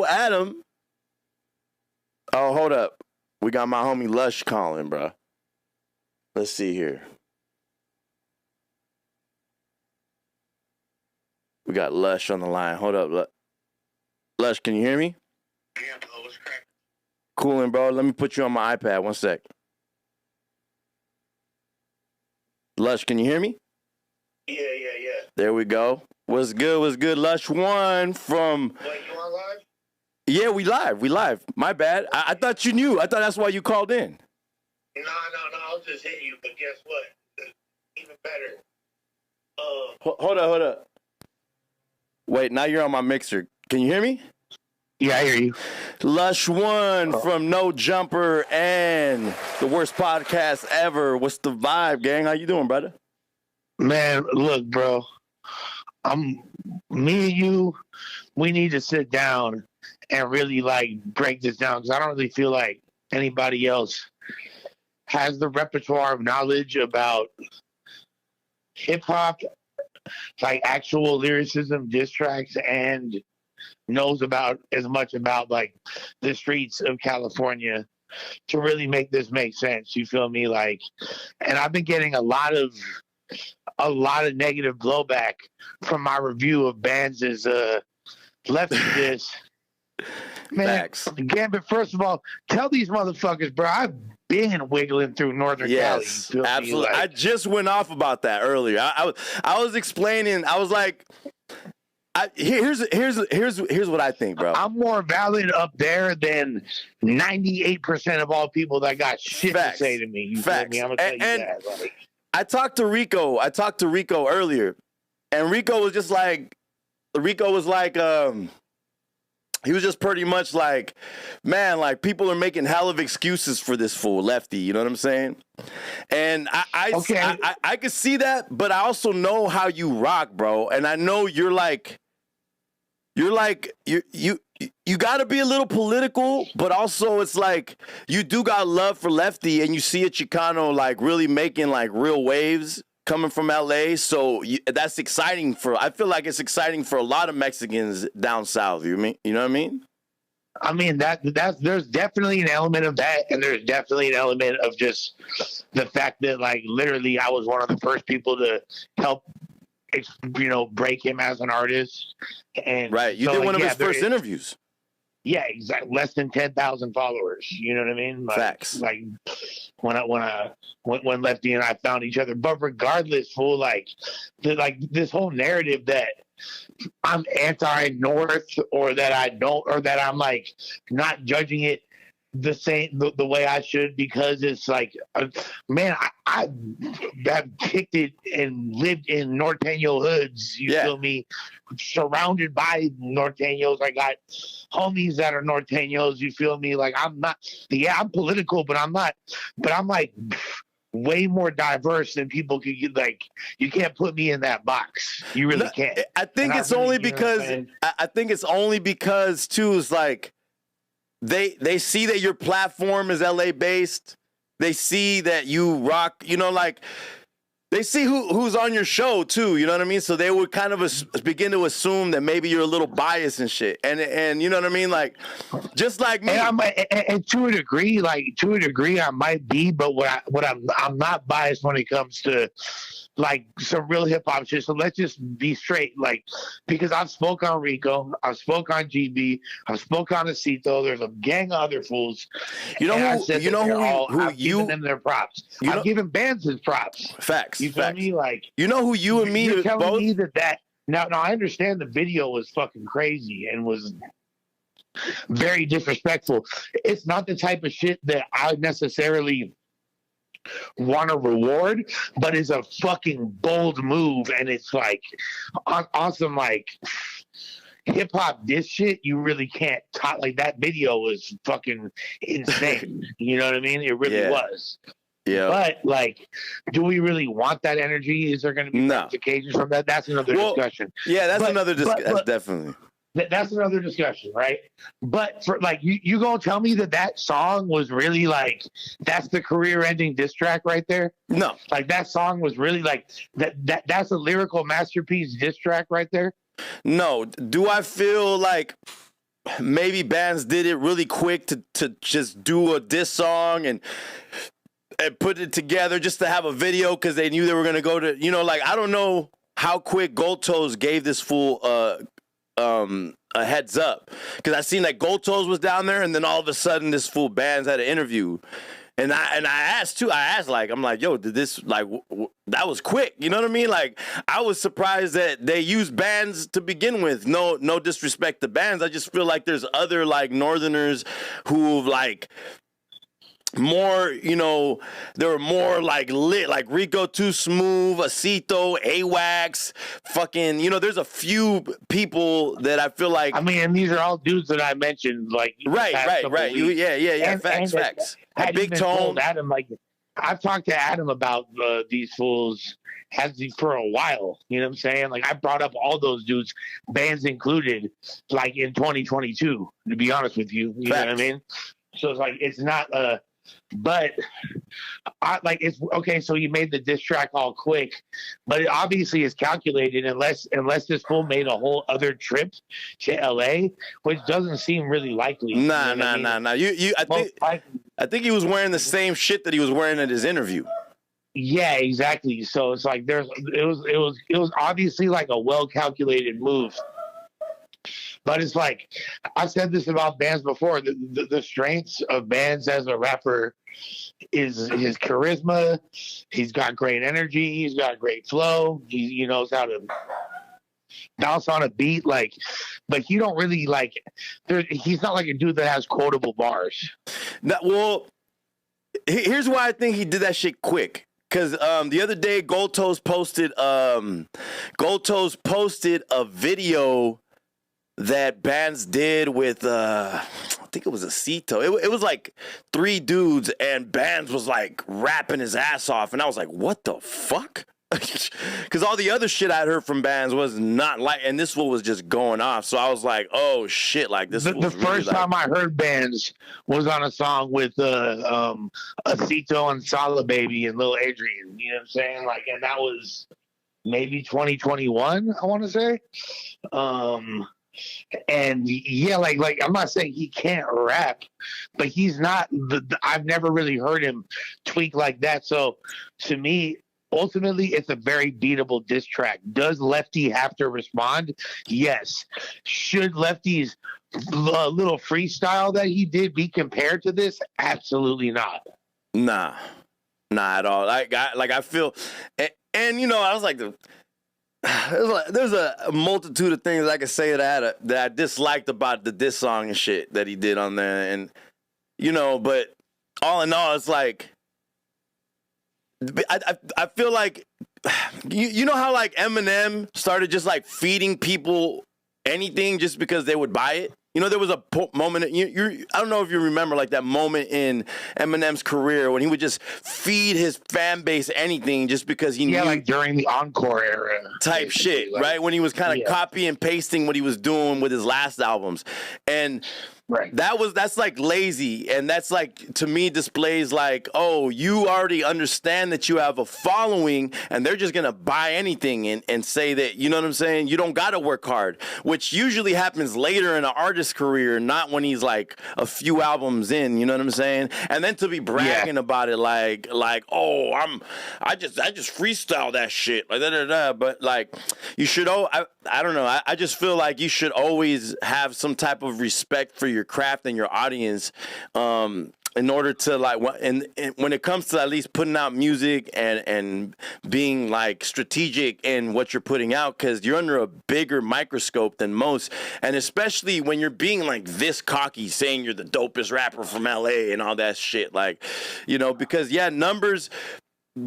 Adam. Oh, hold up. We got my homie Lush calling, bro. Let's see here. We got Lush on the line. Hold up. Lush, can you hear me? Yeah, bro. What's cracking? Coolin', bro. Let me put you on my iPad. 1 sec. Lush, can you hear me? Yeah. There we go. What's good? Lush One from... Wait, you on live? Yeah, we live. My bad. I thought you knew. I thought that's why you called in. No. I'll just hit you, but guess what? Even better. Hold up. Wait, now you're on my mixer. Can you hear me? Yeah, I hear you. Lush One from No Jumper and the worst podcast ever. What's the vibe, gang? How you doing, brother? Man, look, bro. Me and you, we need to sit down and really like break this down because I don't really feel like anybody else has the repertoire of knowledge about hip hop, like actual lyricism, diss tracks, and knows about as much about like the streets of California to really make this make sense. You feel me? Like, and I've been getting a lot of negative blowback from my review of Bands' Lefty diss. Man, Facts. Gambit, first of all, tell these motherfuckers, bro, I've been wiggling through Northern Cali. Yes, absolutely. Like, I just went off about that earlier. I was explaining. I was like, here's what I think, bro. I'm more valid up there than 98% of all people that got shit Facts. to say to me. You Facts. feel me? I'm gonna tell you that. Like, I talked to Rico earlier, and Rico was like, he was just pretty much like, man, like people are making hell of excuses for this fool Lefty. You know what I'm saying? And I could see that, but I also know how you rock, bro. And I know you got to be a little political, but also it's like you do got love for Lefty, and you see a Chicano like really making like real waves coming from LA. So that's exciting I feel like it's exciting for a lot of Mexicans down south. You know what I mean? I mean, there's definitely an element of that, and there's definitely an element of just the fact that, like, literally I was one of the first people to help, break him as an artist. And right, you did one of his first interviews. Yeah, exactly. Less than 10,000 followers. You know what I mean? Like, facts. Like when Lefty and I found each other. But regardless, fool, like this whole narrative that I'm anti-North or that I don't, or that I'm like not judging it the same the way I should, because it's like, man, I have kicked it and lived in Norteño hoods. You feel me? Surrounded by Norteños. I got homies that are Norteños. You feel me? Like, I'm not. Yeah, I'm political, but I'm not. But I'm like way more diverse than people could get. Like, you can't put me in that box. You really can't. I think it's only because I think it's only because too is like they see that your platform is LA based. They see that you rock, like they see who's on your show too, you know what I mean? So they would kind of begin to assume that maybe you're a little biased and shit. And you know what I mean? Like, just like me. And to a degree, I might be, but I'm not biased when it comes to like some real hip hop shit. So let's just be straight, like, because I've spoke on Rico, I've spoke on GB, I've spoke on Acito. There's a gang of other fools. I've given them their props. I've given bands his props. Facts. You feel me? Like, you know who you and me you're telling both? me that now I understand the video was fucking crazy and was very disrespectful. It's not the type of shit that I necessarily want to reward, but is a fucking bold move, and it's like awesome, like hip hop diss shit. You really can't talk. Like, that video was fucking insane. You know what I mean? It really was. Yeah. But, like, do we really want that energy? Is there going to be ramifications from that? That's another discussion. Yeah, that's another discussion. That's definitely. That's another discussion, right? But for like, you gonna tell me that song was really like, that's the career-ending diss track right there? No, like that song was really like that's a lyrical masterpiece diss track right there. No, do I feel like maybe bands did it really quick to just do a diss song and put it together just to have a video because they knew they were going to go to, you know, like, I don't know how quick Gold Toes gave this fool a heads up, because I seen that Gold Toes was down there, and then all of a sudden this fool Bands had an interview. And I asked too. I asked, like, I'm like, yo, did this, like, that was quick. You know what I mean? Like, I was surprised that they used Bands to begin with. No disrespect to Bands. I just feel like there's other, like, Northerners who, like, more, you know, they were more like lit, like Rico Too Smooth, Acito, AWAX, fucking, you know, there's a few people that I feel like. I mean, and these are all dudes that I mentioned, like, right. Yeah. Facts. Big Tone. Adam, like, I've talked to Adam about these fools for a while. You know what I'm saying? Like, I brought up all those dudes, Bands included, like in 2022. To be honest with you, you know what I mean? So it's like, it's not but it's okay. So you made the diss track all quick, but it obviously is calculated. Unless this fool made a whole other trip to LA, which doesn't seem really likely. Nah. I think he was wearing the same shit that he was wearing at his interview. Yeah, exactly. So it's like it was obviously like a well calculated move. But it's like, I've said this about Bands before. The strengths of Bands as a rapper is his charisma. He's got great energy. He's got great flow. He knows how to bounce on a beat. Like, but he don't really like. He's not like a dude that has quotable bars. Well, here's why I think he did that shit quick. Because the other day, Gold Toes posted a video that Bands did with I think it was Acito. It was like 3 dudes, and Bands was like rapping his ass off, and I was like, what the fuck? Because all the other shit I'd heard from Bands was not like, and this one was just going off. So I was like, oh shit, like this. The first time I heard Bands was on a song with Acito and Sala Baby and Lil Adrian. You know what I'm saying? Like, and that was maybe 2021, I want to say. And yeah, like I'm not saying he can't rap, but he's not. I've never really heard him tweak like that. So to me, ultimately, it's a very beatable diss track. Does Lefty have to respond? Yes. Should Lefty's little freestyle that he did be compared to this? Absolutely not. Nah, at all. I feel, and you know, I was like there's a multitude of things I could say that I disliked about the diss song and shit that he did on there, and you know, but all in all, it's like I feel like you know how like Eminem started just like feeding people anything just because they would buy it. You know, there was a moment, I don't know if you remember, like that moment in Eminem's career when he would just feed his fan base anything just because he knew. Yeah, like during the Encore era. Type shit, like, right? When he was kind of copy and pasting what he was doing with his last albums. And right. That's like lazy, and that's like, to me, displays like, oh, you already understand that you have a following, and they're just gonna buy anything and say that, you know what I'm saying, you don't gotta work hard, which usually happens later in an artist's career, not when he's like a few albums in, you know what I'm saying? And then to be bragging about it like oh, I just freestyle that shit, like but like you should, I don't know, I just feel like you should always have some type of respect for your craft and your audience, in order to like, and when it comes to at least putting out music and being like strategic in what you're putting out, because you're under a bigger microscope than most, and especially when you're being like this cocky, saying you're the dopest rapper from LA and all that shit, like, you know, because numbers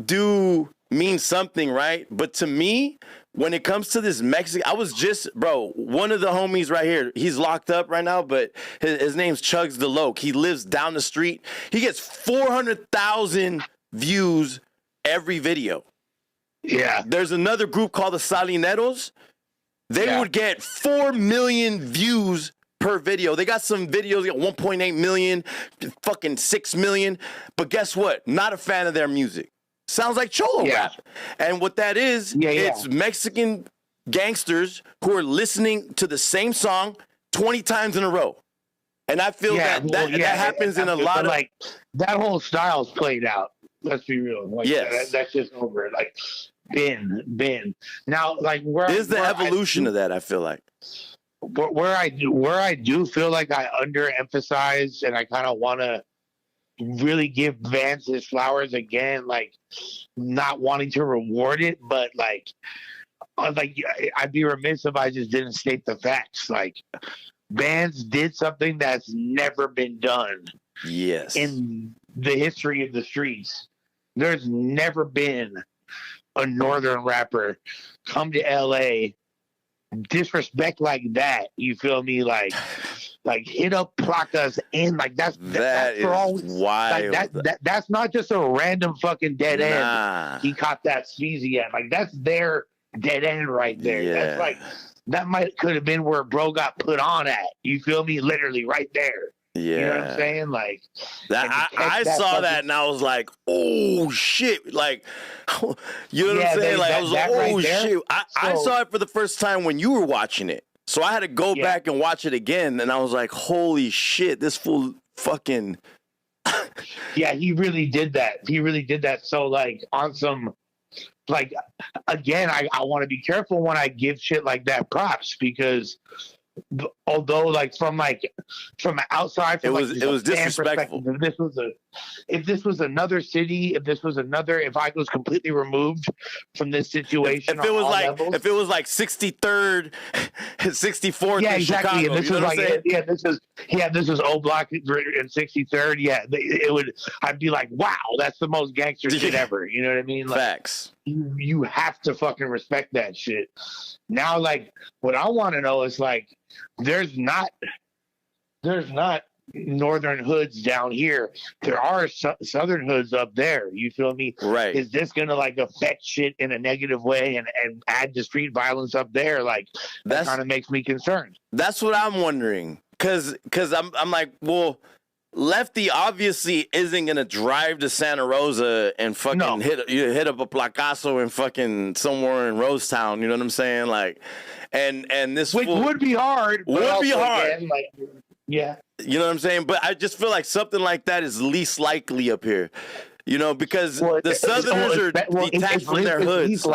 do mean something, right? But to me, when it comes to this Mexican, I was just, bro, one of the homies right here, he's locked up right now, but his name's Chugs the Loke. He lives down the street. He gets 400,000 views every video. Yeah. There's another group called the Salineros. They would get 4 million views per video. They got some videos, they got 1.8 million, fucking 6 million. But guess what? Not a fan of their music. Sounds like Cholo rap. And what that is, it's Mexican gangsters who are listening to the same song, 20 times in a row. And I feel that happens in a lot of like that whole style's played out. Let's be real. Like, yes. That's just over. Like been. Now, like there's the evolution of that, I feel like. Where I do feel like I underemphasize and I kind of want to really give Vance his flowers again, like not wanting to reward it, but like I'd be remiss if I just didn't state the facts. Like Vance did something that's never been done. Yes. In the history of the streets, there's never been a northern rapper come to LA disrespect like that. You feel me? Like hit up placas and like that's for all wild. Like that's not just a random fucking dead end. He caught that speezy at. Like that's their dead end right there. Yeah. That's like that could have been where bro got put on at. You feel me? Literally right there. Yeah. You know what I'm saying? Like that I saw that and I was like, oh shit. Like you know what I'm saying? Like I was like, oh shit. I saw it for the first time when you were watching it. So I had to go back and watch it again and I was like, holy shit, this fool fucking yeah, he really did that. So like on some like again, I want to be careful when I give shit like that props because although like from outside, from it was disrespectful. If this was another city, if I was completely removed from this situation, if it was like 63rd, 64th, yeah, in exactly. Chicago, And this is this is O Block and 63rd. Yeah, it would. I'd be like, wow, that's the most gangster shit ever. You know what I mean? Like, facts. You have to fucking respect that shit. Now, like, what I want to know is like, there's not northern hoods down here. There are southern hoods up there. You feel me? Right. Is this gonna like affect shit in a negative way and add to street violence up there? Like that kind of makes me concerned. That's what I'm wondering. Cause I'm like, well, Lefty obviously isn't gonna drive to Santa Rosa and fucking hit up a placazo and fucking somewhere in Rosetown. You know what I'm saying? Like, and this which would be hard. Again, like, yeah. You know what I'm saying? But I just feel like something like that is least likely up here. You know, because the Southerners are detached from their hoods.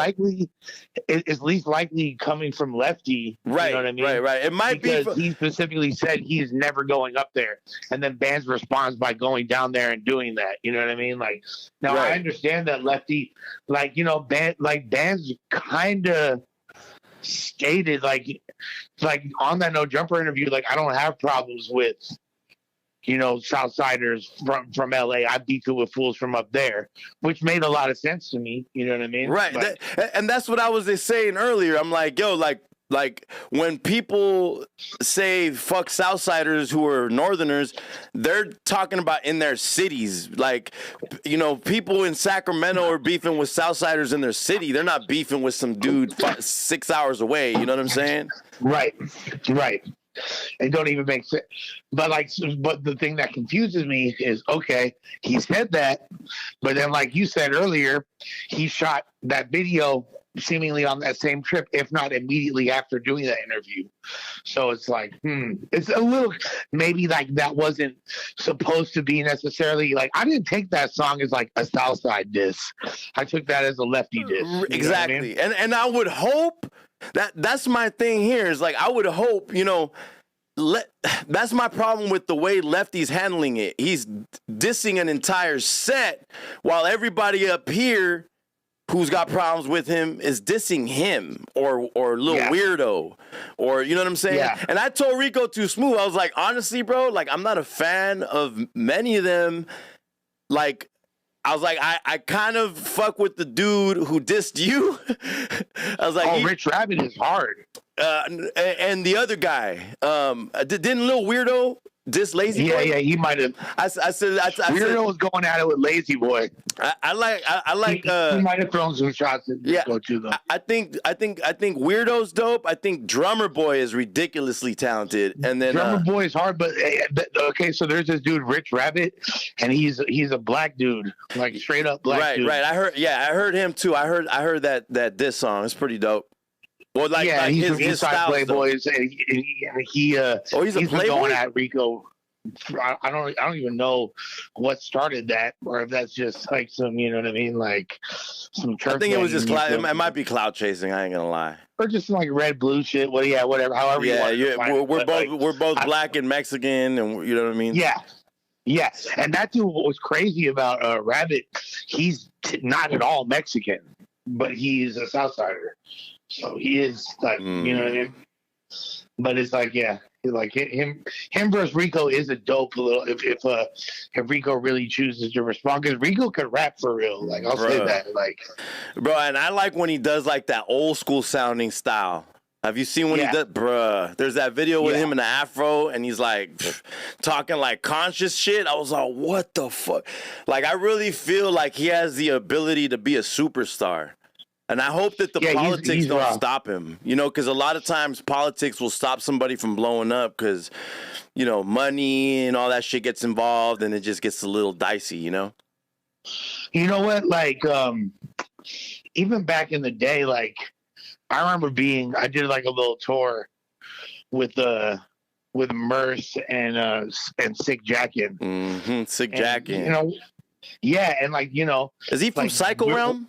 It's least likely coming from Lefty. Right, you know what I mean? Right. It might because he specifically said he's never going up there. And then Bands responds by going down there and doing that. You know what I mean? Like, now I understand that Lefty, like, you know, Bands kind of stated, like on that No Jumper interview, like, I don't have problems with, you know, Southsiders from LA. I beat it with fools from up there, which made a lot of sense to me. You know what I mean? Right. And that's what I was just saying earlier. I'm like, yo, like when people say fuck Southsiders who are Northerners, they're talking about in their cities. Like, you know, people in Sacramento are beefing with Southsiders in their city. They're not beefing with some dude 6 hours away. You know what I'm saying? Right. It don't even make sense. But the thing that confuses me is, okay, he said that, but then like you said earlier, he shot that video seemingly on that same trip, if not immediately after doing that interview. So it's like, it's a little, maybe like that wasn't supposed to be necessarily, like, I didn't take that song as like a Southside diss. I took that as a Lefty diss. Exactly. I mean? And I would hope that's my thing here is like, I would hope, you know, that's my problem with the way Lefty's handling it. He's dissing an entire set while everybody up here who's got problems with him is dissing him or little weirdo or, you know what I'm saying? Yeah. And I told Rico Too Smooth, I was like, honestly, bro, like, I'm not a fan of many of them. Like, I was like, I kind of fuck with the dude who dissed you. I was like, Rich Rabbit is hard. And the other guy, didn't Lil Weirdo diss Lazy Boy? Yeah, he might have. I said Weirdo was going at it with Lazy Boy. I like. He might have thrown some shots at Go To though. I think Weirdo's dope. I think Drummer Boy is ridiculously talented, and then Drummer Boy is hard. But okay, so there's this dude Rich Rabbit, and he's a black dude, like straight up black dude. Right. I heard him too. I heard that diss song. It's pretty dope. Well, like he's his from Eastside style Playboys, and he's a been playboy? going at Rico. I don't even know what started that, or if that's just like some, you know what I mean, like some turf. I think it was just clout. it might be clout chasing. I ain't gonna lie. Or just like red blue shit. Well, yeah, whatever. However, we're both black and Mexican, and you know what I mean. Yeah. And that dude, what was crazy about Rabbit, he's not at all Mexican, but he's a Southsider, so he is like, you know what I mean. But it's like, yeah, like him versus Rico is a dope little. If Rico really chooses to respond, because Rico could rap for real. Like I'll say that, like, bro. And I like when he does like that old school sounding style. Have you seen when he does, bruh? There's that video with him in the afro, and he's like talking like conscious shit. I was like, what the fuck? Like, I really feel like he has the ability to be a superstar. And I hope that the politics don't stop him, you know, because a lot of times politics will stop somebody from blowing up because, you know, money and all that shit gets involved and it just gets a little dicey, you know? You know what? Like, even back in the day, like, I remember I did like a little tour with Merce and Sick Jackin. Mm-hmm. Sick Jackin. You know, yeah, and like, you know, is he from Psycho Realm?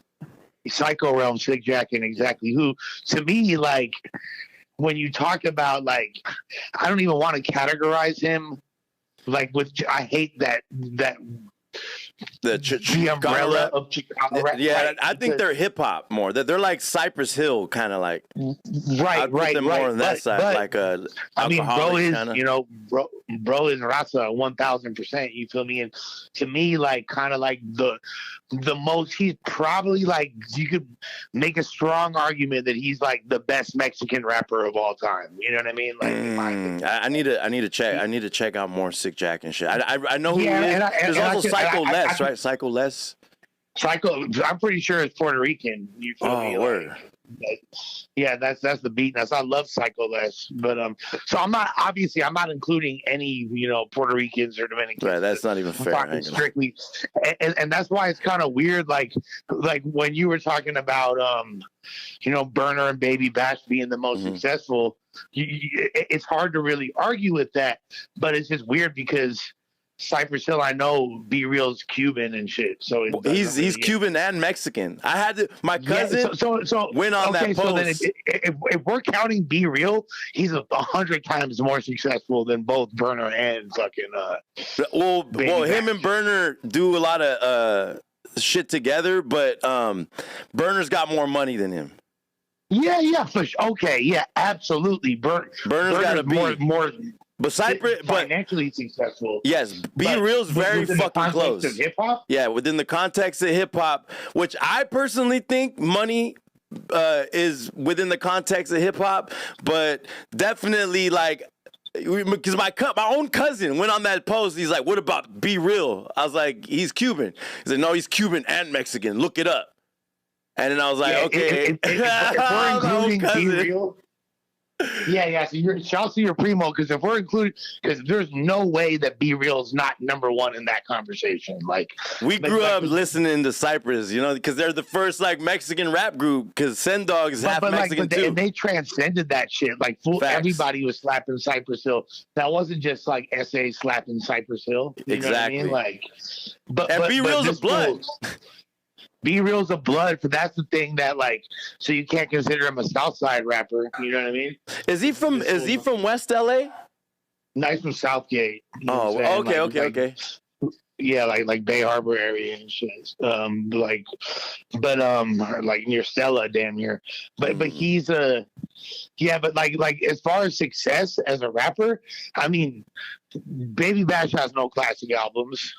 Psycho Realm, Sick Jackin, exactly. Who, to me, like, when you talk about, like, I don't even want to categorize him, like, I hate that the umbrella of Chicago rap. Yeah, I think they're hip hop more. They're like Cypress Hill, kind of like. I'd put them more on that side, like a. I mean, bro is kinda. You know, bro is Rasa 1000%. You feel me? And to me, like, kind of like the most. He's probably like, you could make a strong argument that he's like the best Mexican rapper of all time. You know what I mean? Like, I need to check. I need to check out more Sick Jack and shit. I know who he is. There's also Psycho Les, right? Psycho Les. Psycho. I'm pretty sure it's Puerto Rican. You feel me? Word. Yeah, that's the beat. I love Psycho Les, but so I'm not including any, you know, Puerto Ricans or Dominicans. Right, that's not even fair. I'm talking strictly, and that's why it's kind of weird. Like when you were talking about, you know, Burner and Baby Bash being the most successful. It's hard to really argue with that, but it's just weird because Cypress Hill, I know Be Real's Cuban and shit. So he's Cuban and Mexican. I had my cousin so went on that post. So then if we're counting Be Real, he's 100 times more successful than both Burner and fucking. Him and Burner do a lot of shit together, but Burner's got more money than him. Yeah, for sure. Okay, yeah, absolutely. Burner's got to be more. But Cypress, financially successful. Yes, Be Real's very fucking close. Of hip hop? Yeah, within the context of hip hop, which I personally think money is within the context of hip hop, but definitely like. Because my own cousin went on that post. He's like, "What about Be Real?" I was like, "He's Cuban." He's like, "No, he's Cuban and Mexican. Look it up." And then I was like, "Okay." If we're including Be Real. Yeah. So shout out to your primo, because if we're including, because there's no way that Be Real's not number one in that conversation. Like we grew up listening to Cypress, you know, because they're the first like Mexican rap group. Because Sen Dog is half Mexican too. And they transcended that shit. Like everybody was slapping Cypress Hill. That wasn't just like SA slapping Cypress Hill. You know what I mean? Like, but Be Real's a blood. Be Real's a blood, but that's the thing that like, so you can't consider him a Southside rapper. You know what I mean? Is he from West LA? No, he's from Southgate. Okay. Yeah, like Bay Harbor area and shit. Like near Stella, damn near. But he's but like as far as success as a rapper, I mean, Baby Bash has no classic albums.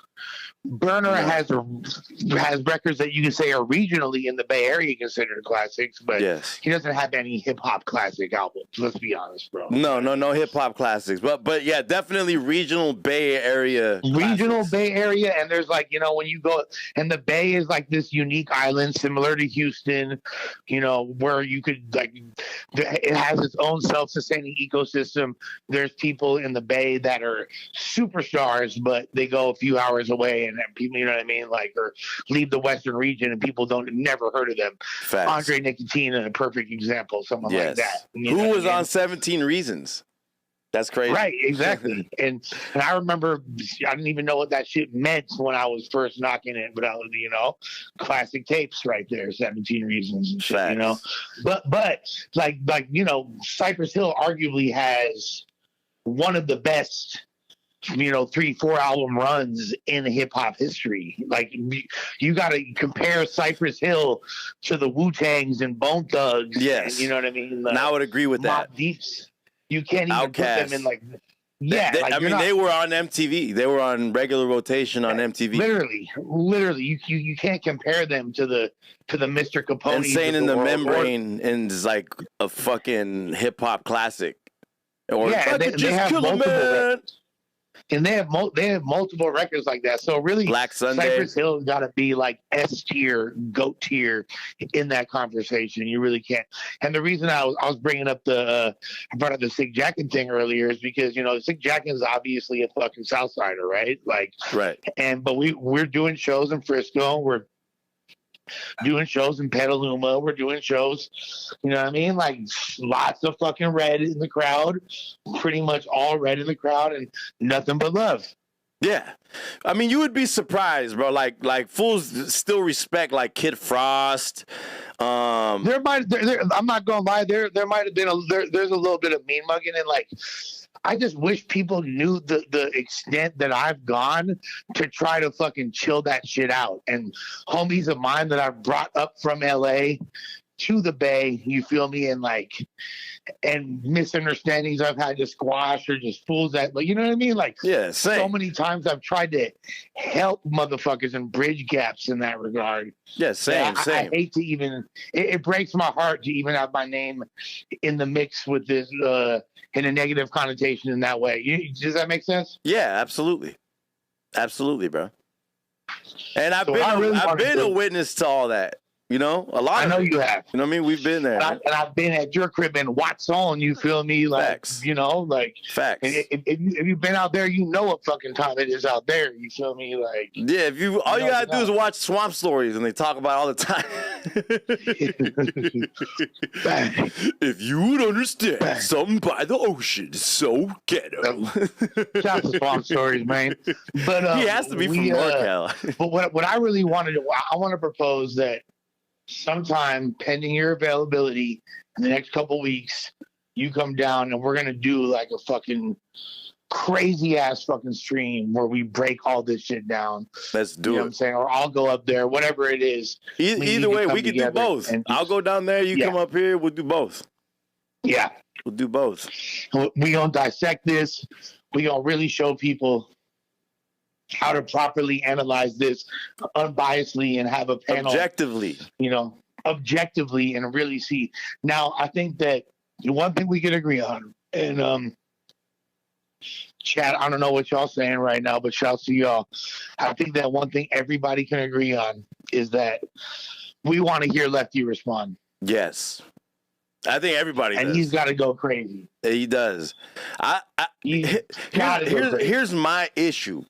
Burner has records that you can say are regionally in the Bay Area considered classics, but he doesn't have any hip hop classic albums. Let's be honest, bro. No hip hop classics, but yeah, definitely regional Bay Area. Bay Area, and there's like, you know, when you go, and the Bay is like this unique island similar to Houston, you know, where you could like, it has its own self-sustaining ecosystem. There's people in the Bay that are superstars, but they go a few hours away and and people, you know what I mean, like, or leave the Western region and people don't never heard of them. Facts. Andre Nicotine, a perfect example, someone like that. Who was on 17 Reasons? That's crazy. Right, exactly. and I remember I didn't even know what that shit meant when I was first knocking it, but I was, classic tapes right there, 17 Reasons and shit, But like Cypress Hill arguably has one of the best 3-4 album runs in hip hop history. Like, you got to compare Cypress Hill to the Wu-Tangs and Bone Thugs. Yes. And, you know what I mean? I would agree with that. Mobb Deeps. You can't even Outkast. put them in like, yeah. They were on MTV. They were on regular rotation on MTV. Literally, you can't compare them to the Mr. Capone. Insane in the Membrane is like a fucking hip hop classic. Or they have multiple. And they have multiple records like that. So really, Black Sunday. Cypress Hill's got to be like S tier, GOAT tier in that conversation. You really can't. And the reason I was bringing up I brought up the Sick Jackin thing earlier is because Sick Jackin is obviously a fucking Southsider, right? Like, right. But we're doing shows in Frisco. We're doing shows in Petaluma. We're doing shows, you know what I mean? Like, lots of fucking red in the crowd, pretty much all red in the crowd, and nothing but love. Yeah. I mean, you would be surprised, bro. Like fools still respect like Kid Frost. I'm not gonna lie, there might have been there's a little bit of mean mugging, and like, I just wish people knew the extent that I've gone to try to fucking chill that shit out. And homies of mine that I've brought up from LA to the Bay, you feel me? And misunderstandings I've had to squash, or just fools that, like, you know what I mean? Like, yeah, same. So many times I've tried to help motherfuckers and bridge gaps in that regard. Yeah, same. I hate to even, it breaks my heart to even have my name in the mix with this, in a negative connotation in that way. Does that make sense? Yeah, absolutely. Absolutely, bro. And I've so been a witness to all that. A lot. I know you have. You know what I mean? We've been there. And I've been at your crib in Watson. You feel me? Like, Facts. Like, facts. If you've been out there, you know what fucking time it is out there. You feel me? Like, yeah. All you gotta do is watch Swamp Stories, and they talk about it all the time. If you would understand something by the ocean, so ghetto. Shout out to Swamp Stories, man. But he has to be from NorCal. But what I really wanted to, I want to propose that sometime, pending your availability in the next couple weeks, you come down and we're going to do like a fucking crazy ass fucking stream where we break all this shit down. Let's do it. You know what I'm saying? Or I'll go up there, whatever it is. Either way, we can do both. I'll go down there, you come up here, we'll do both. Yeah. We'll do both. We going to dissect this. We going to really show people how to properly analyze this unbiasedly and have a panel objectively, and really see. Now, I think that the one thing we can agree on, and chat, I don't know what y'all saying right now, but shouts to y'all. I think that one thing everybody can agree on is that we want to hear Lefty respond. Yes. I think everybody and does. He's got to go crazy. He does. Here's my issue.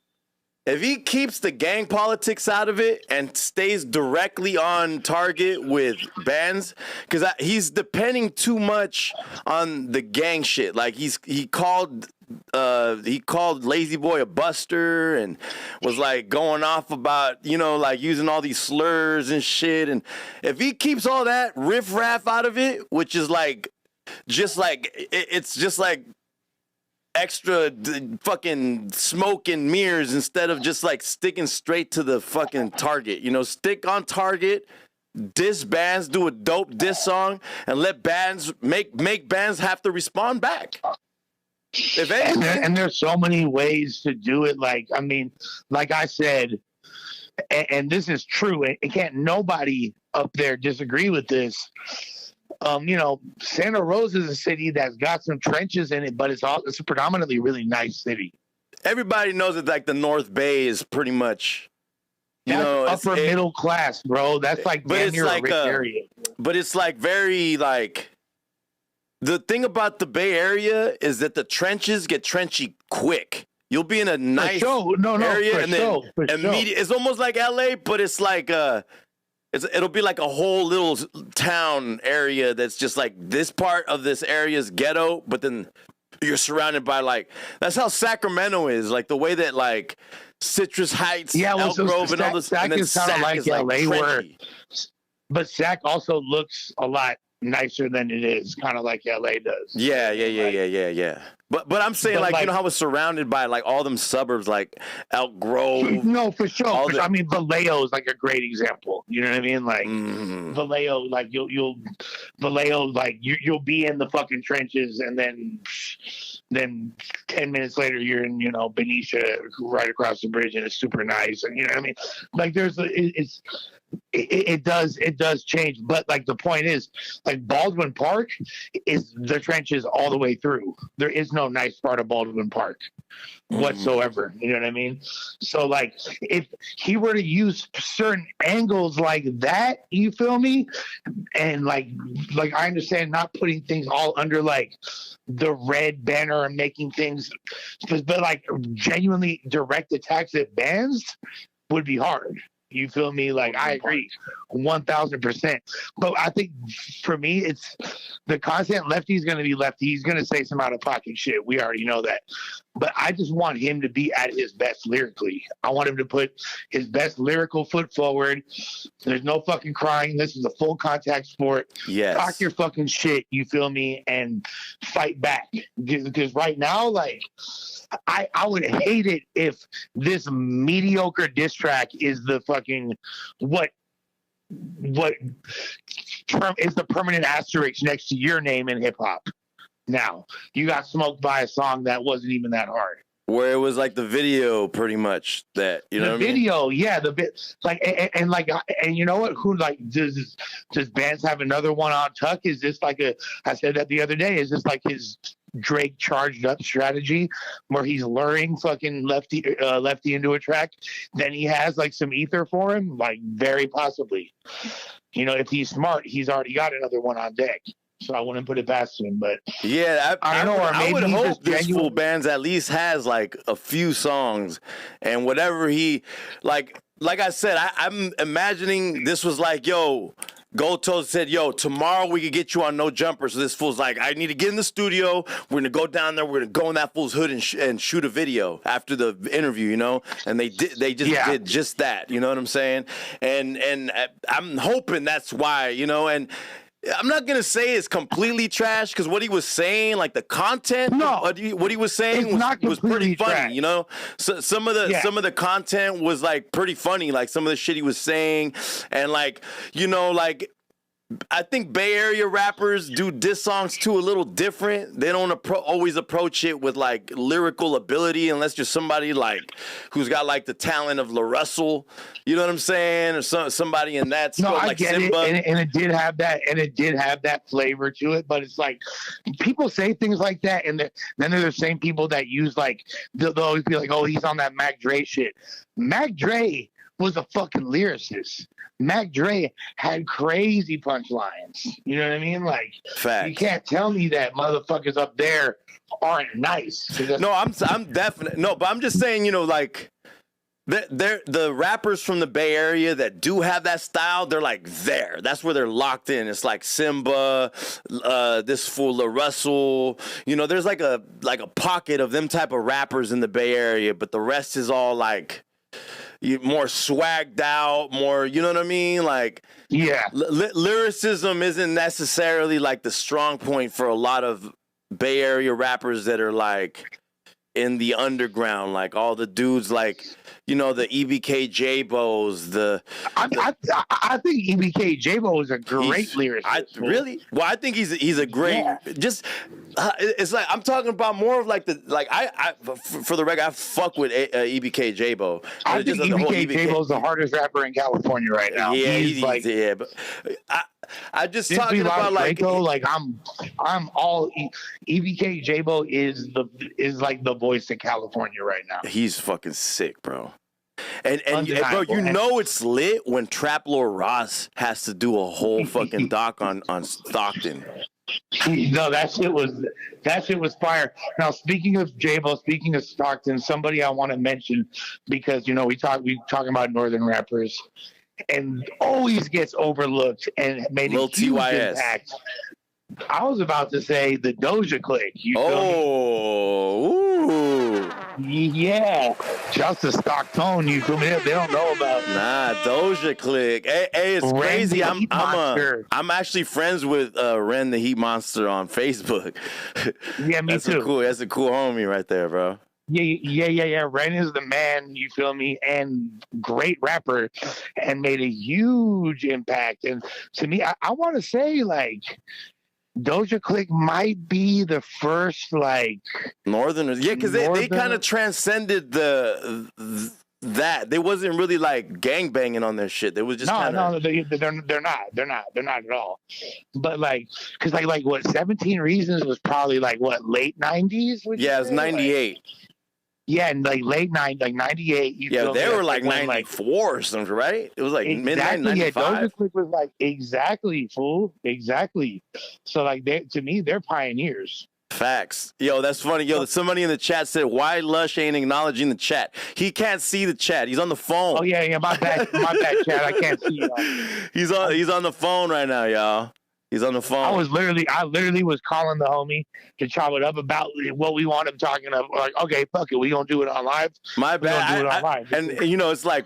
If he keeps the gang politics out of it and stays directly on target with bands, because he's depending too much on the gang shit. Like he called Lazy Boy a buster and was like going off about like using all these slurs and shit. And if he keeps all that riffraff out of it, which is like it's just like extra fucking smoke and mirrors instead of just like sticking straight to the fucking target. Stick on target, diss bands, do a dope diss song, and let bands make bands have to respond back. If and there's so many ways to do it. Like, I mean, like I said, and this is true, and can't nobody up there disagree with this. Santa Rosa is a city that's got some trenches in it, but it's a predominantly really nice city. Everybody knows that like the North Bay is pretty much, upper middle class, bro. That's like damn near a rich area. But it's like very like, the thing about the Bay Area is that the trenches get trenchy quick. You'll be in a nice area, and then immediate. It's almost like LA, but it's like it'll be like a whole little town area that's just like this part of this area is ghetto, but then you're surrounded by like that's how Sacramento is, like the way that like Citrus Heights, Elk Grove, and all this. Sac is kind of like LA, but Sac also looks a lot nicer than it is, kind of like LA does. Yeah. But I'm saying, like, you know how it's surrounded by like all them suburbs, like Elk Grove. No, for sure. I mean, Vallejo is like a great example. You know what I mean? Like Vallejo, like you'll be in the fucking trenches, and then 10 minutes later you're in, Benicia, right across the bridge, and it's super nice, and you know what I mean? Like it does change, but like the point is, like Baldwin Park is the trenches all the way through. There is no nice part of Baldwin Park whatsoever. You know what I mean? So like if he were to use certain angles like that, you feel me? And like I understand not putting things all under like the red banner and making things, but like genuinely direct attacks at bands would be hard. You feel me? Like, I agree 1,000%. But I think for me, it's the content. Lefty's going to be Lefty. He's going to say some out of pocket shit. We already know that. But I just want him to be at his best lyrically. I want him to put his best lyrical foot forward. There's no fucking crying. This is a full contact sport. Yes. Talk your fucking shit. You feel me? And fight back. Because right now, like, I would hate it if this mediocre diss track is the fucking what term is the permanent asterisk next to your name in hip hop. Now you got smoked by a song that wasn't even that hard. Where it was like the video, pretty much that the video, yeah, the bit like and you know what? Who like does bands have another one on tuck? Is this like I said that the other day? Is this like his Drake charged up strategy where he's luring fucking Lefty into a track? Then he has like some ether for him, like very possibly. If he's smart, he's already got another one on deck. So I wouldn't put it past him, but yeah, I would hope this Fool Bands at least has like a few songs, and whatever he like I said, I'm imagining this was like, yo, Goto said, yo, tomorrow we could get you on No Jumper. So this fool's like, I need to get in the studio. We're going to go down there. We're going to go in that fool's hood and shoot a video after the interview, And they did just that. You know what I'm saying? And I'm hoping that's why, and I'm not going to say it's completely trash because what he was saying, like the content, what he was saying was pretty funny, So some of the content was like pretty funny, like some of the shit he was saying, and like, like I think Bay Area rappers do diss songs too a little different. They don't always approach it with like lyrical ability unless you're somebody like who's got like the talent of La Russell, you know what I'm saying, or somebody in that scope, like Simba. And it did have that, flavor to it. But it's like people say things like that, and then they're the same people that use like they'll always be like, oh, he's on that Mac Dre shit. Mac Dre was a fucking lyricist. Mac Dre had crazy punchlines. You know what I mean? Like, fact. You can't tell me that motherfuckers up there aren't nice. No, I'm definitely but I'm just saying, like the rappers from the Bay Area that do have that style, they're like there. That's where they're locked in. It's like Simba, this fool La Russell. There's like a pocket of them type of rappers in the Bay Area, but the rest is all like more swagged out, more, you know what I mean? Like, yeah, lyricism isn't necessarily like the strong point for a lot of Bay Area rappers that are like in the underground, like all the dudes like, the EBK J-Bos, I think EBK J-Bo is a great lyricist. Really? Well, I think he's a great, it's like, I'm talking about more of like I for the record, I fuck with EBK J-Bo. I think EBK J-Bo is the hardest rapper in California right now. Yeah, he's like, but I just talking about like Draco, like I'm all EBK J-Bo is like the voice of California right now. He's fucking sick, bro. And bro, it's lit when Trap Lord Ross has to do a whole fucking doc on Stockton. No, that shit was fire. Now, speaking of J-Bo, speaking of Stockton, somebody I want to mention, because we talking about northern rappers, and always gets overlooked and made a Lil huge TYS. impact. I was about to say the Doja Click. You feel me? Yeah, just a Stockton. You feel me? They don't know about. Nah, Doja Click. Hey, it's crazy. I'm actually friends with Ren the Heat Monster on Facebook. Yeah, me too. That's a cool homie right there, bro. Yeah. Ren is the man, you feel me, and great rapper, and made a huge impact. And to me, I want to say, like, Doja Click might be the first, like, Northerners. Yeah, because they kind of transcended that. They wasn't really, like, gangbanging on their shit. They was just they're not at all. But, like, because, like what, 17 Reasons was probably, like, what, late 90s? Yeah, it was 98. Yeah, and like late 98. Yeah, they were like 94 or something, right? It was like mid-95. Yeah, Doja Click was like, exactly, fool. Exactly. So, like, to me, they're pioneers. Facts. Yo, that's funny. Yo, somebody in the chat said, why Lush ain't acknowledging the chat? He can't see the chat. He's on the phone. Oh, yeah, my bad, chat. I can't see y'all. He's on the phone right now, y'all. He's on the phone. I literally was calling the homie to chop it up about what we want him talking about. Like, okay, fuck it, we gonna do it on live. My bad. And it's like,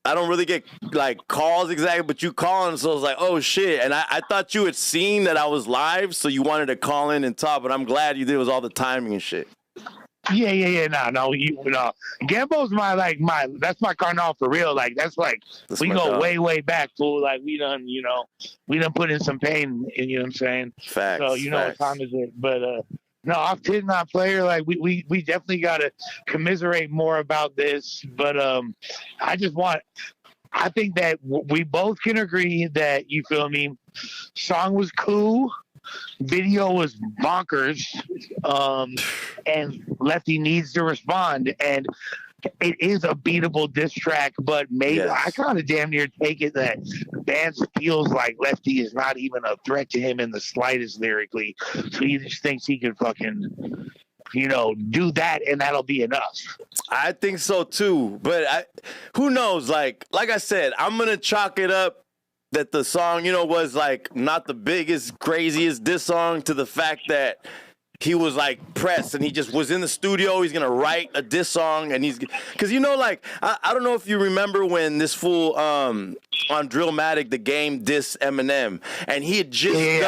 I don't really get like calls exactly, but you calling, so I was like, oh shit. And I thought you had seen that I was live, so you wanted to call in and talk. But I'm glad you did. It was all the timing and shit. Yeah. No. Gambo's that's my carnal for real. Like, that's we go way back, fool. Like, we done put in some pain, and you know what I'm saying? Facts. So what time is it? But no, off Tid Not Player, like, we definitely gotta commiserate more about this. But I think that we both can agree that, you feel me, song was cool. Video was bonkers, and Lefty needs to respond, and it is a beatable diss track, but maybe I kind of damn near take it that Vance feels like Lefty is not even a threat to him in the slightest lyrically, so he just thinks he can fucking do that, and that'll be enough. I think so too, but who knows? Like I said, I'm gonna chalk it up that the song, was like not the biggest, craziest diss song, to the fact that he was like pressed and he just was in the studio. He's gonna write a diss song, and because I don't know if you remember when this fool on Drillmatic the Game diss Eminem, and he had just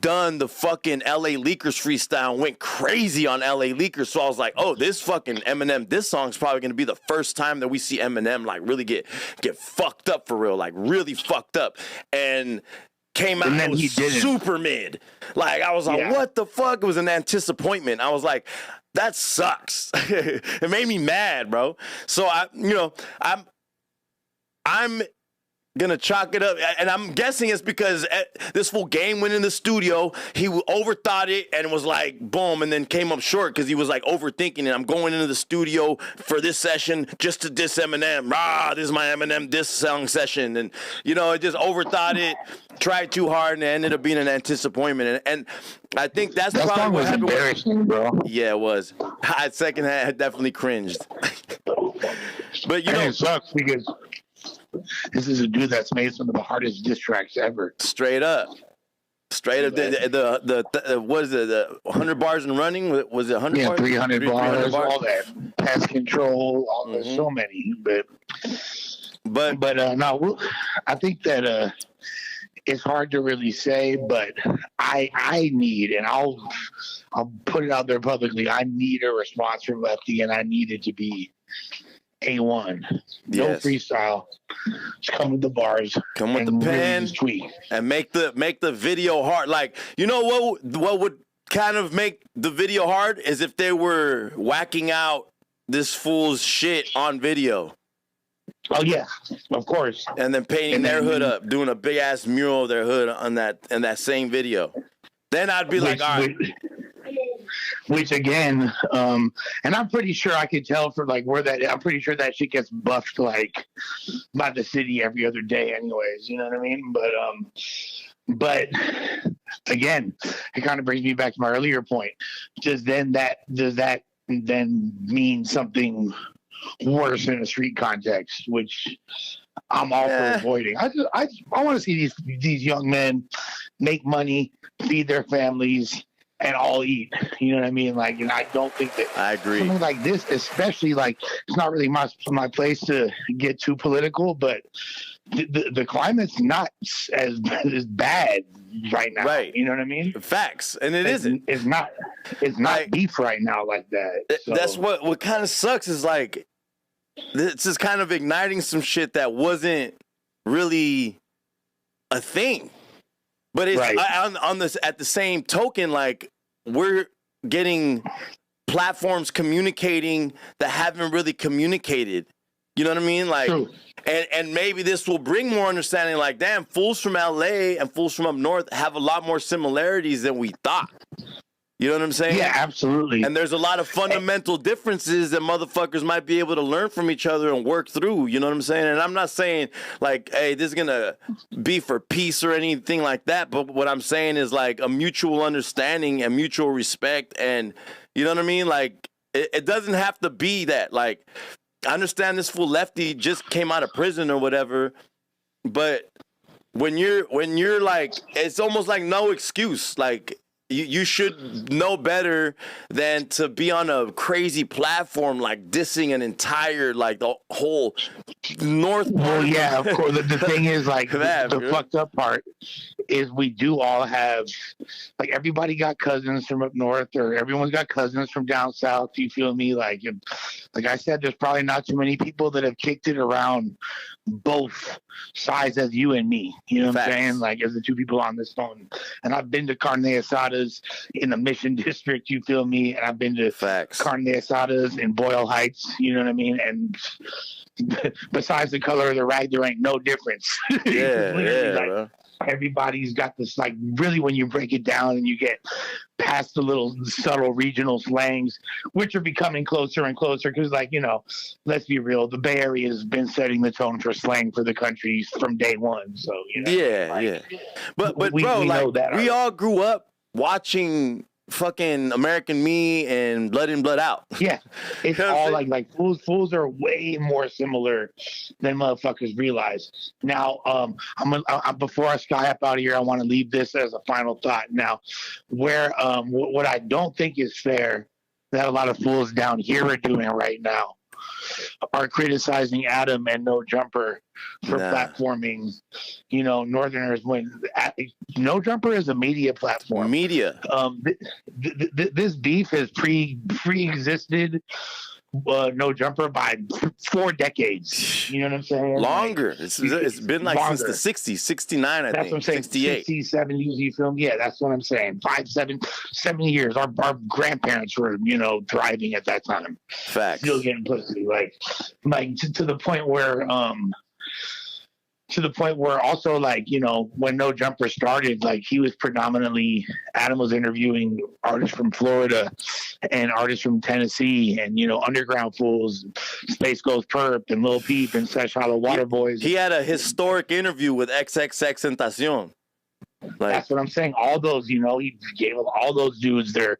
done the fucking LA Leakers freestyle and went crazy on LA Leakers. So I was like, oh, this fucking Eminem diss song's probably gonna be the first time that we see Eminem like really get fucked up for real, like really fucked up, and came out and was super mid. Like, I was like, what the fuck? It was an disappointment. I was like, that sucks. It made me mad, bro. So I'm gonna chalk it up, and I'm guessing it's because this full game went in the studio, he overthought it and was like boom, and then came up short because he was like overthinking it. I'm going into the studio for this session just to diss Eminem. This is my Eminem diss song session, and it just overthought it, tried too hard, and it ended up being an disappointment. And I think that's that probably what happened. Embarrassing, bro. Yeah, it was. Second hand, I definitely cringed. But it sucks because this is a dude that's made some of the hardest diss tracks ever. Straight up. The what is it? The 100 bars and running? Was it 100? Yeah, 300 bars. All that. Pest Control. All there's so many, but no. I think that it's hard to really say, but I need, and I'll put it out there publicly. I need a response from Lefty, and I need it to be A1. No freestyle. Just come with the bars. Come with the pen. Tweet. And make the video hard. Like, what would kind of make the video hard is if they were whacking out this fool's shit on video. Oh yeah, of course. And then painting their hood up, doing a big ass mural of their hood on that same video. Then I'd be like, all right. Which again, and I'm pretty sure I could tell for like I'm pretty sure that shit gets buffed like by the city every other day anyways, you know what I mean? But again, it kind of brings me back to my earlier point. Does that then mean something worse in a street context, which I'm all for avoiding? I want to see these young men make money, feed their families, and all eat. You know what I mean? Like, and I don't think that I agree. Something like this, especially, like, it's not really my place to get too political, but the climate's not as bad right now. Right. You know what I mean? Facts. And it isn't. It's not like, beef right now like that. So. That's what kind of sucks is like this is kind of igniting some shit that wasn't really a thing. But it's right. on this at the same token, like we're getting platforms communicating that haven't really communicated. You know what I mean? Like, True. and maybe this will bring more understanding. Like, damn, fools from LA and fools from up north have a lot more similarities than we thought. You know what I'm saying? Yeah, absolutely. And there's a lot of fundamental differences that motherfuckers might be able to learn from each other and work through. You know what I'm saying? And I'm not saying like, hey, this is gonna be for peace or anything like that. But what I'm saying is like a mutual understanding and mutual respect. And you know what I mean? Like, it doesn't have to be that. Like, I understand this fool Lefty just came out of prison or whatever, but when you're like, it's almost like no excuse. Like, you should know better than to be on a crazy platform like dissing an entire, like, the whole North. Well, yeah, of course. The thing is, like, the fucked up part is we do all have, like, everybody got cousins from up north, or everyone's got cousins from down south. You feel me? Like I said, there's probably not too many people that have kicked it around both sides as you and me. You know what I'm saying? Like, as the two people on this phone. And I've been to carne asadas in the Mission District, you feel me? And I've been to carne asadas in Boyle Heights, you know what I mean? And besides the color of the rag, there ain't no difference. Yeah, everybody's got this, like, really, when you break it down and you get past the little subtle regional slangs, which are becoming closer and closer, because, like, you know, let's be real, the Bay Area has been setting the tone for slang for the country from day one. So, you know, but bro, we all grew up watching fucking American Me and Blood In, Blood Out. Yeah, it's all like fools are way more similar than motherfuckers realize. Now, before I sky up out of here, I want to leave this as a final thought. Now, where what I don't think is fair that a lot of fools down here are doing right now are criticizing Adam and No Jumper for platforming, you know, Northerners, when No Jumper is a media platform. This beef has pre-existed No Jumper by 4 decades. You know what I'm saying? Longer. Like, it's been like longer. Since the 60s, 69, I think. That's what I'm saying. 68. 60s, 70s, you feel me? Yeah, that's what I'm saying. 70 years. Our grandparents were, you know, thriving at that time. Facts. Still getting pussy. Like to the point where also, like, you know, when No Jumper started, like, he was predominantly, Adam was interviewing artists from Florida and artists from Tennessee and, you know, underground fools, Space Ghost Perp and Lil Peep and Sesh Hollow Water Boys. He had a historic interview with XXXTentacion. Like, that's what I'm saying. All those, you know, he gave all those dudes their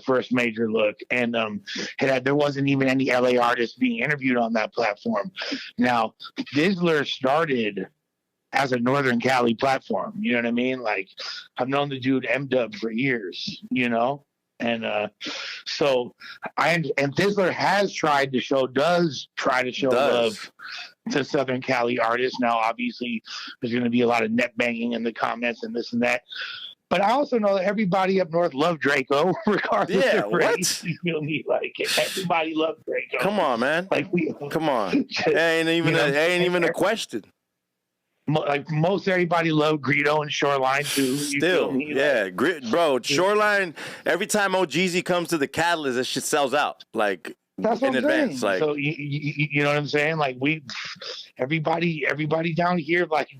first major look, and there wasn't even any LA artists being interviewed on that platform. Now, Dizzler started as a Northern Cali platform. You know what I mean? Like, I've known the dude M-Dub for years. You know. And so Dizzler does try to show love to Southern Cali artists. Now, obviously, there's going to be a lot of net banging in the comments and this and that. But I also know that everybody up north loved Draco, regardless of race. You feel me? Like, everybody loved Draco. Come on, man. Like, come on. Ain't even a question. Like, most everybody loved Greedo and Shoreline too. Still, yeah, bro. Shoreline. Every time OGZ comes to the Catalyst, that shit sells out. Like, that's what in advance. Like, so you know what I'm saying? Like, everybody down here, like,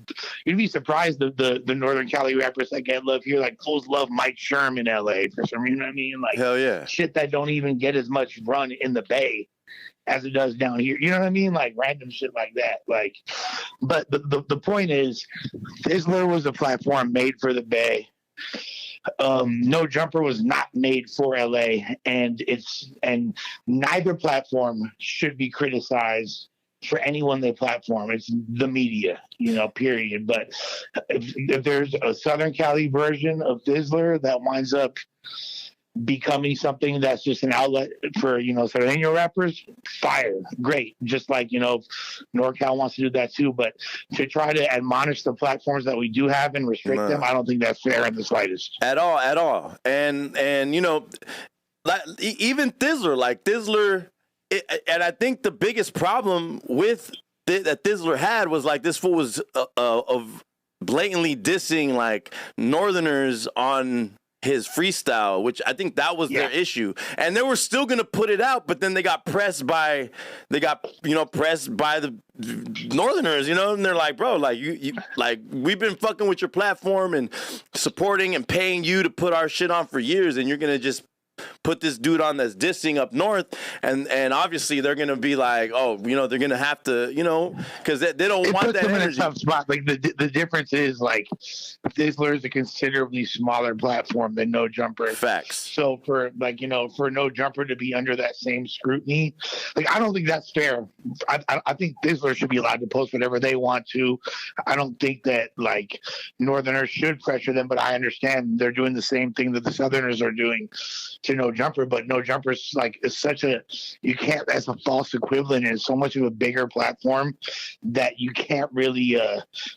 you'd be surprised the Northern Cali rappers that get love here. Like, fools love Mike Sherm in LA for some reason. You know what I mean? Like, hell yeah, shit that don't even get as much run in the Bay. as it does down here. You know what I mean? Like random shit like that. Like, but the point is, Fizzler was a platform made for the Bay. No Jumper was not made for LA, and neither platform should be criticized for anyone they platform. It's the media, period. But if there's a Southern Cali version of Fizzler that winds up becoming something that's just an outlet for Sardeño rappers, fire, great. Just like NorCal wants to do that too, but to try to admonish the platforms that we do have and restrict them, I don't think that's fair in the slightest. At all. And like even Thizzler, and I think the biggest problem with that Thizzler had was like this fool was of blatantly dissing like Northerners on his freestyle, which I think that was their issue, and they were still gonna put it out, but then they got pressed by the Northerners, and they're like, bro, like you like we've been fucking with your platform and supporting and paying you to put our shit on for years, and you're gonna just put this dude on that's dissing up north, and obviously they're gonna be like, oh, they're gonna have to, because they don't want that energy. In a tough spot. Like the difference is like Fizzler is a considerably smaller platform than No Jumper. Facts. So for for No Jumper to be under that same scrutiny, like I don't think that's fair. I think Fizzler should be allowed to post whatever they want to. I don't think that like Northerners should pressure them, but I understand they're doing the same thing that the Southerners are doing to No Jumper, but No Jumper is that's a false equivalent, and it's so much of a bigger platform that you can't really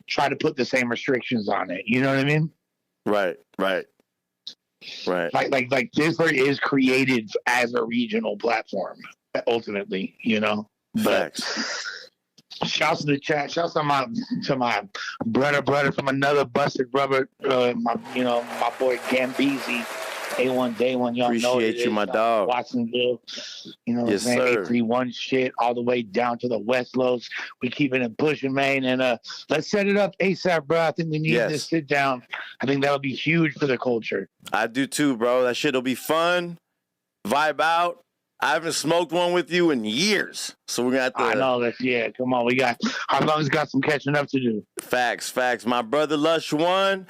try to put the same restrictions on it. You know what I mean? Right. Like Fizzler is created as a regional platform ultimately, but shouts to the chat. Shouts to my brother from another busted brother, my boy Gambeezy. A1 Day One, y'all appreciate know you, my dog. Watsonville, yes, sir. 831 shit all the way down to the West Los. We keeping it pushing, man, and let's set it up ASAP, bro. I think we need this sit down. I think that'll be huge for the culture. I do too, bro. That shit'll be fun. Vibe out. I haven't smoked one with you in years, so we're gonna have to. I know that. Yeah, come on. Our lungs got some catching up to do. Facts. My brother Lush One.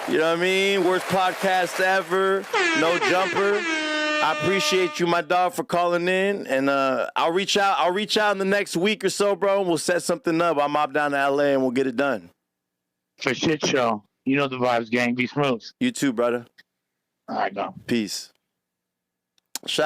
You know what I mean? Worst podcast ever. No Jumper. I appreciate you, my dog, for calling in. And I'll reach out in the next week or so, bro. And we'll set something up. I'll mob down to LA and we'll get it done. For shit show. You know the vibes, gang. Be smooth. You too, brother. All right, go. Peace. Shout